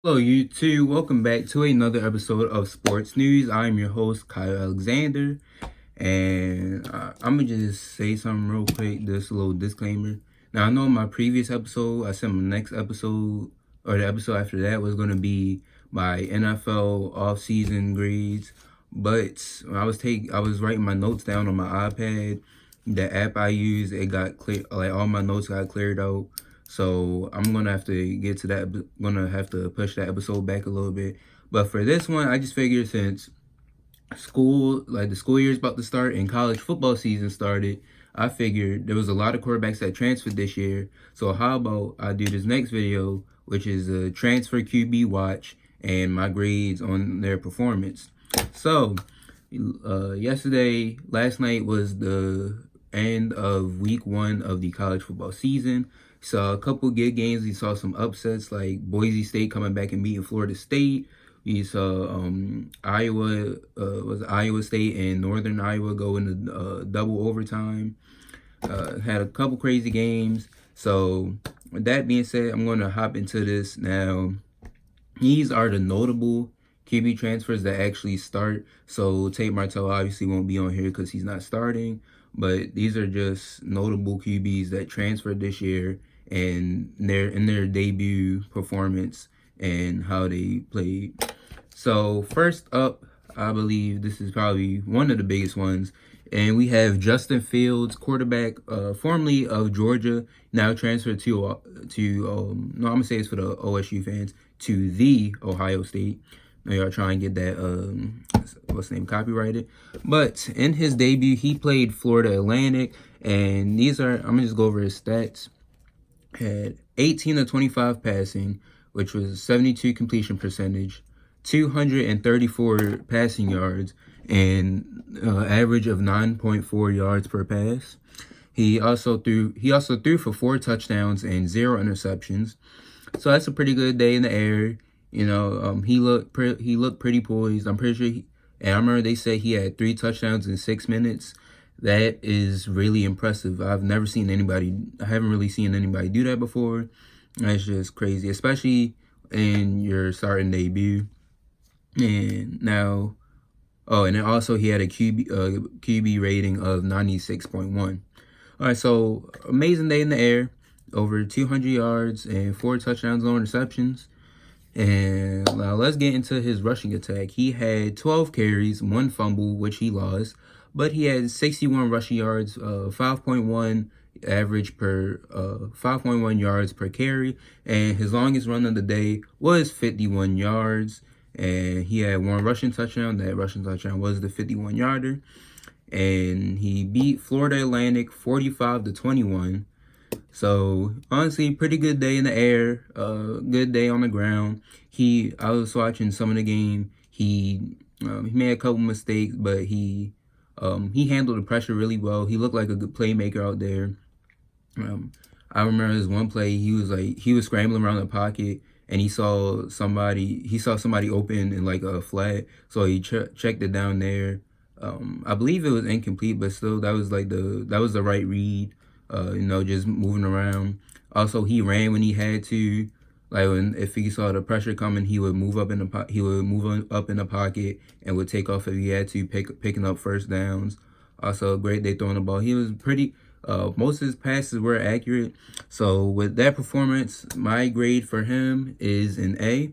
Hello, YouTube. Welcome back to another episode of Sports News. I'm your host, Kyle Alexander, and I'm gonna just say something real quick. Just a little disclaimer. Now, I know in my previous episode, I said my next episode or the episode after that was gonna be my NFL off-season grades, but when I was writing my notes down on my iPad. The app I use, it got clear. Like all my notes got cleared out. So I'm gonna have to get to that. Gonna have to push that episode back a little bit. But for this one, I just figured since the school year is about to start and college football season started, I figured there was a lot of quarterbacks that transferred this year. So how about I do this next video, which is a transfer QB watch and my grades on their performance. So last night was the end of week 1 of the college football season. Saw a couple good games. We saw some upsets like Boise State coming back and beating Florida State. We saw Iowa State and Northern Iowa go into double overtime. Had a couple crazy games. So with that being said, I'm going to hop into this now. These are the notable QB transfers that actually start. So Tate Martell obviously won't be on here because he's not starting. But these are just notable QBs that transferred this year and their debut performance and how they played. So first up, I believe this is probably one of the biggest ones. And we have Justin Fields, quarterback, formerly of Georgia, now transferred to no, I'm gonna say it's for the OSU fans, to the Ohio State. Now y'all try and get that what's the name, copyrighted. But in his debut, he played Florida Atlantic, and I'm gonna just go over his stats. Had 18 to 25 passing, which was 72 completion percentage, 234 passing yards, and average of 9.4 yards per pass. He also threw for 4 touchdowns and 0 interceptions. So that's a pretty good day in the air. He looked pretty poised. I'm pretty sure and I remember they said he had 3 touchdowns in 6 minutes. That is really impressive. I haven't really seen anybody do that before. That's just crazy, especially in your starting debut. And now, and then also he had a QB rating of 96.1. All right, so amazing day in the air, over 200 yards and 4 touchdowns, no interceptions. And now let's get into his rushing attack. He had 12 carries, 1 fumble, which he lost, but he had 61 rushing yards, 5.1 average per 5.1 yards per carry, and his longest run of the day was 51 yards. And he had 1 rushing touchdown. That rushing touchdown was the 51-yarder. And he beat Florida Atlantic 45-21. So honestly, pretty good day in the air, good day on the ground. I was watching some of the game. He made a couple mistakes, but he handled the pressure really well. He looked like a good playmaker out there. I remember this one play. He was scrambling around the pocket, and he saw somebody open in like a flat, so he checked it down there. I believe it was incomplete, but still, that was the right read. Just moving around. Also, he ran when he had to. Like if he saw the pressure coming, he would move up in the pocket and would take off if he had to, picking up first downs. Also, a great day throwing the ball. He was pretty. Most of his passes were accurate. So with that performance, my grade for him is an A.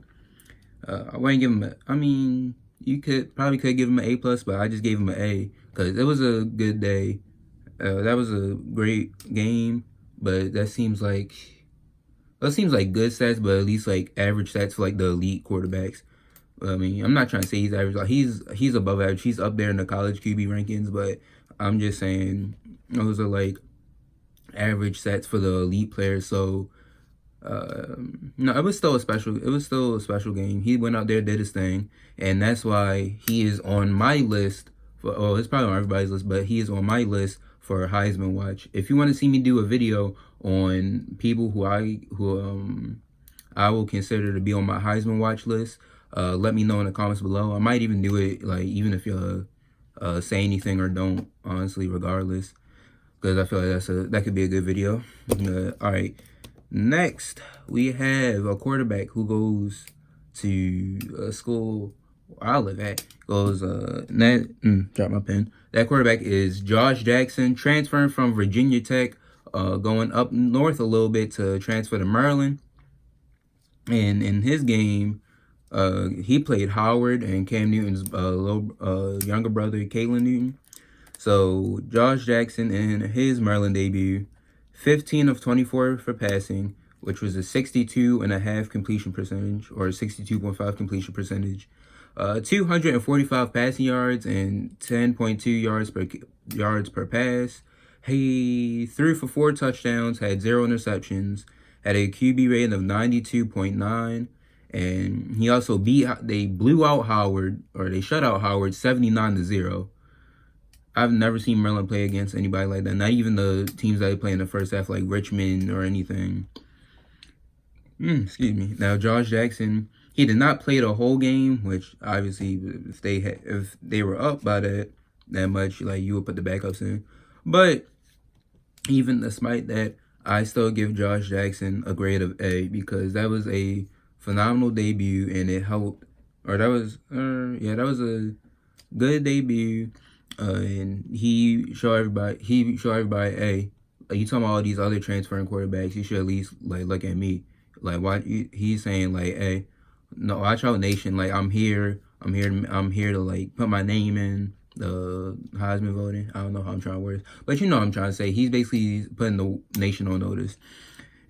I wouldn't give him. You could give him an A plus, but I just gave him an A because it was a good day. That was a great game, but that seems like good stats, but at least like average stats for like the elite quarterbacks. I'm not trying to say he's average. Like he's above average. He's up there in the college QB rankings, but I'm just saying those are like average stats for the elite players. So no, it was still a special game. He went out there, did his thing, and that's why he is on my list. It's probably on everybody's list, but he is on my list for Heisman watch. If you want to see me do a video on people who I will consider to be on my Heisman watch list, let me know in the comments below. I might even do it like even if you say anything or don't, honestly, regardless, because I feel like that could be a good video. All right, next we have a quarterback who goes to a school where I live at. Goes, drop my pen. That quarterback is Josh Jackson, transferring from Virginia Tech, going up north a little bit to transfer to Maryland. And in his game, he played Howard and Cam Newton's younger brother, Caitlin Newton. So Josh Jackson in his Maryland debut, 15 of 24 for passing, which was a 62.5 completion percentage, or 62.5 completion percentage. 245 passing yards and 10.2 yards per pass. He threw for 4 touchdowns, had 0 interceptions, had a QB rating of 92.9, and he also they blew out Howard, or they shut out Howard 79-0. I've never seen Maryland play against anybody like that. Not even the teams that they play in the first half, like Richmond or anything. Excuse me. Now, Josh Jackson, he did not play the whole game, which obviously, if they were up by that much, like, you would put the backups in. But even despite that, I still give Josh Jackson a grade of A, because that was a phenomenal debut, and it helped. Or that was a good debut. And he showed everybody, hey, like, you talking about all these other transferring quarterbacks, you should at least, like, look at me. Like, why he's saying, like, hey, no, watch out, nation. Like, I'm here to, like, put my name in the Heisman voting. I don't know how I'm trying to word it, but you know what I'm trying to say. He's basically putting the nation on notice.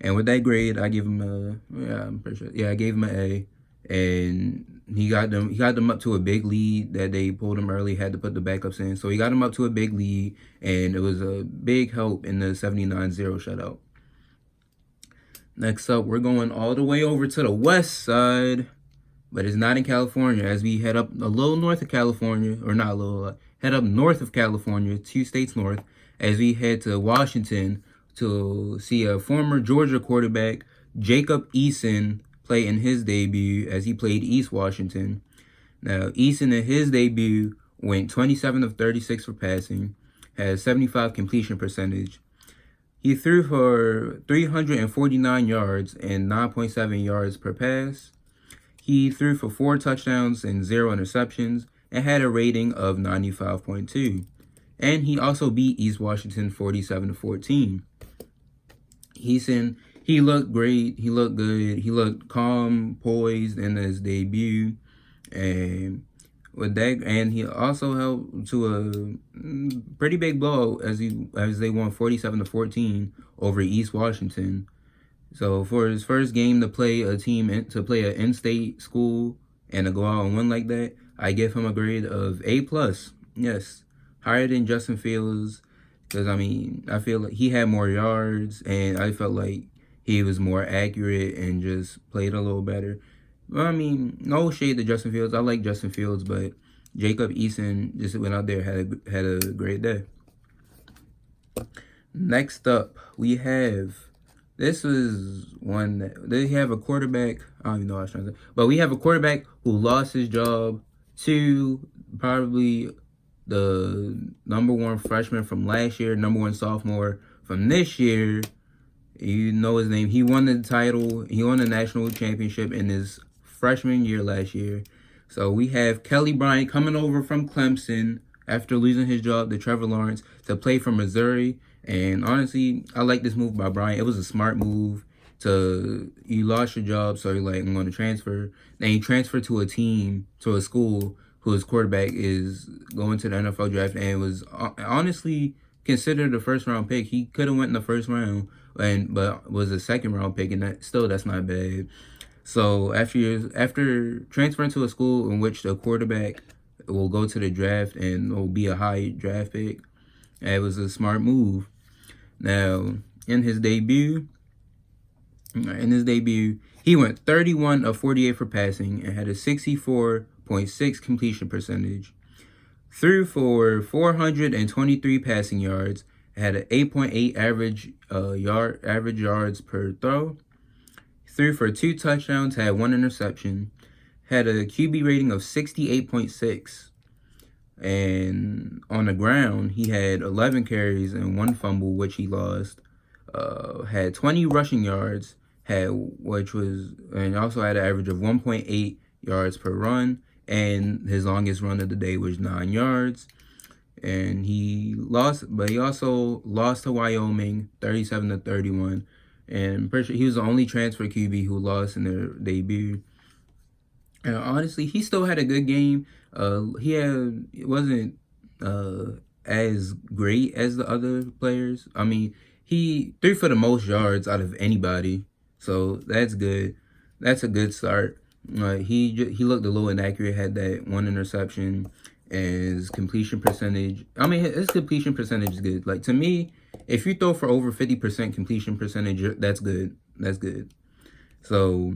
And with that grade, I give him I'm pretty sure. Yeah, I gave him an A. And he got them up to a big lead that they pulled him early, had to put the backups in. So he got them up to a big lead, and it was a big help in the 79-0 shutout. Next up, we're going all the way over to the west side, but it's not in California, as we head up a little north of California, or not a little, head up north of California, 2 states north, as we head to Washington to see a former Georgia quarterback, Jacob Eason, play in his debut as he played East Washington. Now, Eason in his debut went 27 of 36 for passing, had 75 completion percentage. He threw for 349 yards and 9.7 yards per pass. He threw for 4 touchdowns and 0 interceptions, and had a rating of 95.2. And he also beat East Washington 47-14. Eason, he looked great. He looked good. He looked calm, poised in his debut, and with that, and he also held to a pretty big blow as they won 47-14 over East Washington. So for his first game to play an in-state school and to go out and win like that, I give him a grade of A+. Yes, higher than Justin Fields, because I mean, I feel like he had more yards, and I felt like he was more accurate and just played a little better. Well, I mean, no shade to Justin Fields. I like Justin Fields, but Jacob Eason just went out there, had a great day. Next up, we have, this is one that they have a quarterback. I don't even know what I was trying to say, but we have a quarterback who lost his job to probably the #1 freshman from last year, #1 sophomore from this year. You know his name. He won the title. He won the national championship in his freshman year last year. So we have Kelly Bryant coming over from Clemson after losing his job to Trevor Lawrence to play for Missouri. And honestly, I like this move by Bryant. It was a smart move. You lost your job, so you're like, I'm going to transfer. Then you transfer to a school whose quarterback is going to the NFL draft, and was honestly considered a first-round pick. He could have went in the first round, but was a second-round pick, and that's not bad. So after transferring to a school in which the quarterback will go to the draft and will be a high draft pick, it was a smart move. Now, in his debut, he went 31 of 48 for passing and had a 64.6 completion percentage. Threw for 423 passing yards, had an 8.8 average yards per throw. Threw for 2 touchdowns, had 1 interception, had a QB rating of 68.6. And on the ground, he had 11 carries and 1 fumble, which he lost. Had 20 rushing yards, and also had an average of 1.8 yards per run, and his longest run of the day was 9 yards. And he also lost to Wyoming 37-31. And I'm pretty sure he was the only transfer QB who lost in their debut. And honestly, he still had a good game. It wasn't as great as the other players. I mean, he threw for the most yards out of anybody, so that's good. That's a good start. He looked a little inaccurate, had that one interception, and his completion percentage. I mean, his completion percentage is good. Like, to me, if you throw for over 50% completion percentage, that's good. That's good. So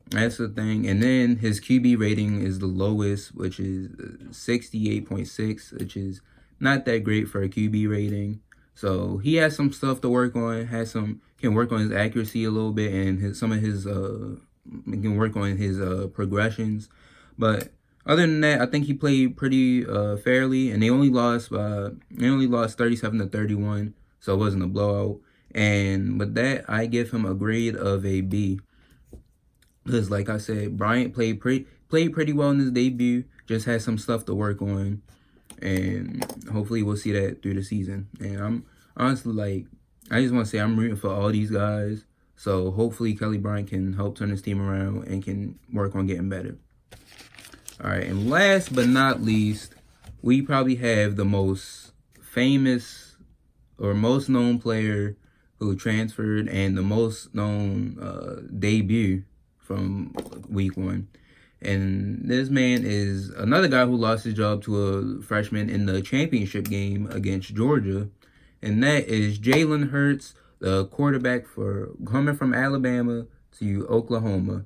that's the thing. And then his QB rating is the lowest, which is 68.6, which is not that great for a QB rating. So he has some stuff to work on. Can work on his accuracy a little bit, and can work on his progressions. But other than that, I think he played pretty fairly, and they only lost 37-31, so it wasn't a blowout. And with that, I give him a grade of a B. Because, like I said, Bryant played pretty well in his debut. Just had some stuff to work on, and hopefully we'll see that through the season. And I'm honestly, I just want to say I'm rooting for all these guys. So hopefully Kelly Bryant can help turn his team around and can work on getting better. All right, and last but not least, we probably have the most famous or most known player who transferred and the most known debut from week 1. And this man is another guy who lost his job to a freshman in the championship game against Georgia. And that is Jalen Hurts, the quarterback coming from Alabama to Oklahoma.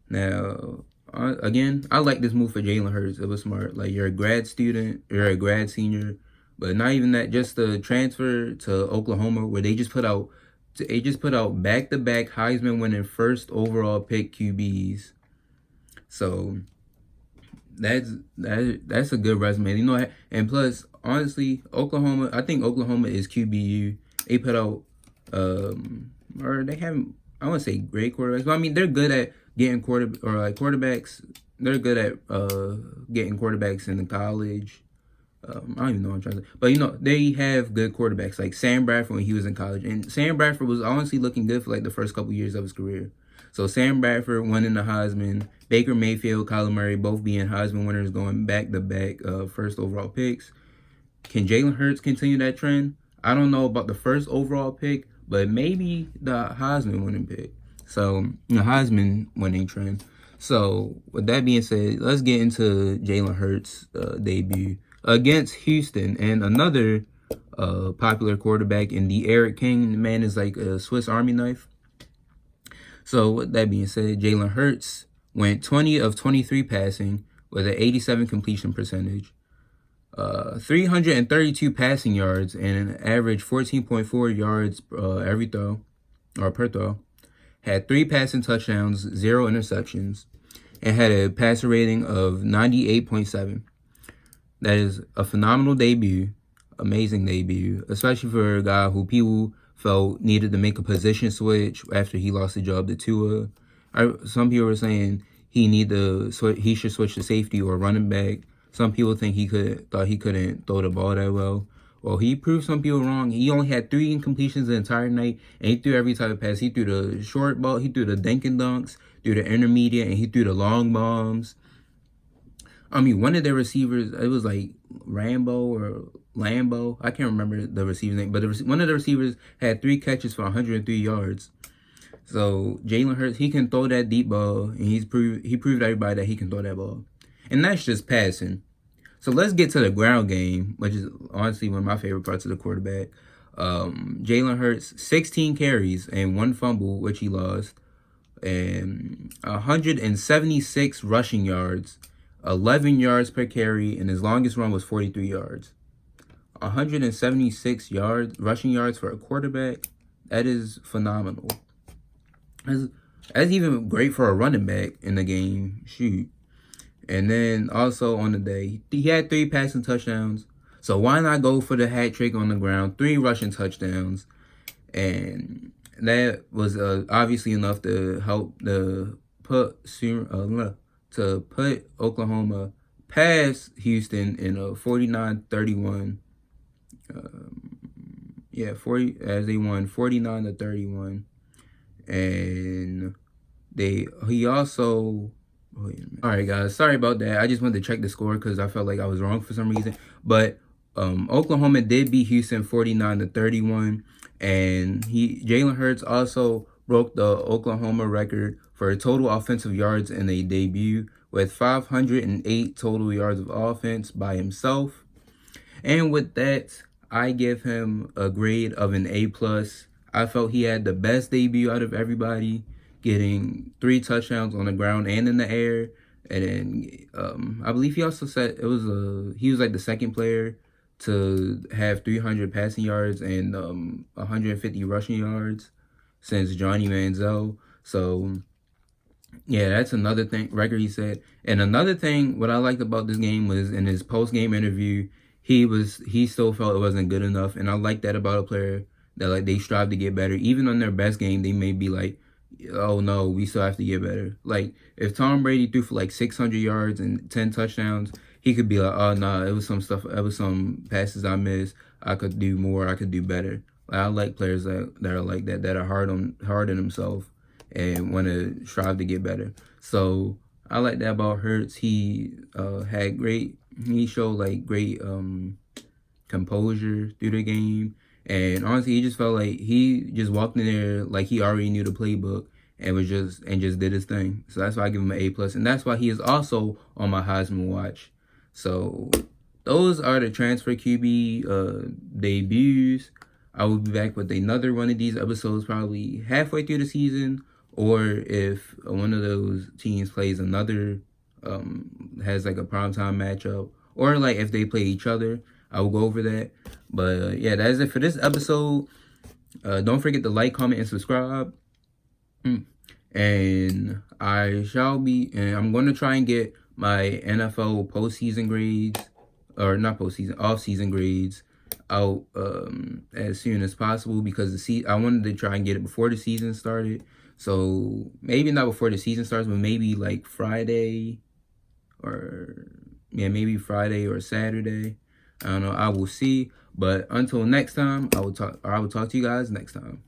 Now, again, I like this move for Jalen Hurts. It was smart. Like, you're a grad student, you're a grad senior, but not even that, just the transfer to Oklahoma where they just put out back-to-back Heisman winning first overall pick QBs. So that's a good resume. You know, and plus, honestly, I think Oklahoma is QBU. They put out or they have, I wouldn't say great quarterbacks, but I mean they're good at getting quarterbacks. They're good at getting quarterbacks in the college. I don't even know what I'm trying to say. But, you know, they have good quarterbacks like Sam Bradford when he was in college. And Sam Bradford was honestly looking good for like the first couple years of his career. So Sam Bradford winning the Heisman, Baker Mayfield, Kyler Murray both being Heisman winners going back-to-back first overall picks. Can Jalen Hurts continue that trend? I don't know about the first overall pick, but maybe the Heisman winning pick. So, the Heisman winning trend. So, with that being said, let's get into Jalen Hurts' debut against Houston and another popular quarterback in the Eric King. The man is like a Swiss Army knife. So, with that being said, Jalen Hurts went 20 of 23 passing with an 87 completion percentage, 332 passing yards, and an average 14.4 yards every throw, or per throw. Had 3 passing touchdowns, 0 interceptions, and had a passer rating of 98.7. That is a phenomenal debut, amazing debut, especially for a guy who people felt needed to make a position switch after he lost the job to Tua. Some people were saying he should switch to safety or running back. Some people thought he couldn't throw the ball that well. Well, he proved some people wrong. He only had 3 incompletions the entire night, and he threw every type of pass. He threw the short ball, he threw the dink and dunks, threw the intermediate, and he threw the long bombs. I mean, one of their receivers, it was like Rambo or Lambo. I can't remember the receiver's name, but one of the receivers had 3 catches for 103 yards. So Jalen Hurts, he can throw that deep ball, and he proved to everybody that he can throw that ball. And that's just passing. So let's get to the ground game, which is honestly one of my favorite parts of the quarterback. Jalen Hurts, 16 carries and 1 fumble, which he lost, and 176 rushing yards, 11 yards per carry, and his longest run was 43 yards. 176 rushing yards for a quarterback, that is phenomenal. That's even great for a running back in the game. Shoot. And then also on the day, he had 3 passing touchdowns. So why not go for the hat trick on the ground? 3 rushing touchdowns. And that was obviously enough to help to put Oklahoma past Houston in a 49-31. Yeah, 40 as they won 49-31, and he also. All right, guys. Sorry about that. I just wanted to check the score because I felt like I was wrong for some reason. But Oklahoma did beat Houston 49-31, and Jalen Hurts also broke the Oklahoma record for total offensive yards in a debut with 508 total yards of offense by himself. And with that, I give him a grade of an A+. I felt he had the best debut out of everybody, getting 3 touchdowns on the ground and in the air. And then I believe he also said he was like the second player to have 300 passing yards and 150 rushing yards since Johnny Manziel. So yeah, that's another record he said. And another thing, what I liked about this game was in his post-game interview, he still felt it wasn't good enough. And I like that about a player, that like they strive to get better. Even on their best game, they may be like, oh no, we still have to get better. Like if Tom Brady threw for like 600 yards and 10 touchdowns, he could be like, oh no, it was some passes I missed. I could do more, I could do better. Like, I like players that are like that are hard on themselves and want to strive to get better. So I like that about Hurts. He showed like great composure through the game. And honestly, he just felt like he just walked in there like he already knew the playbook and just did his thing. So that's why I give him an A+. And that's why he is also on my Heisman watch. So those are the transfer QB debuts. I will be back with another one of these episodes probably halfway through the season, or if one of those teams plays another, has like a primetime matchup, or like if they play each other, I will go over that. But yeah, that is it for this episode. Don't forget to like, comment, and subscribe. And I'm going to try and get my NFL postseason grades, or not postseason, off-season grades out as soon as possible, because I wanted to try and get it before the season started. So maybe not before the season starts, but maybe like Friday or Saturday. I don't know. I will see. But until next time, I will talk to you guys next time.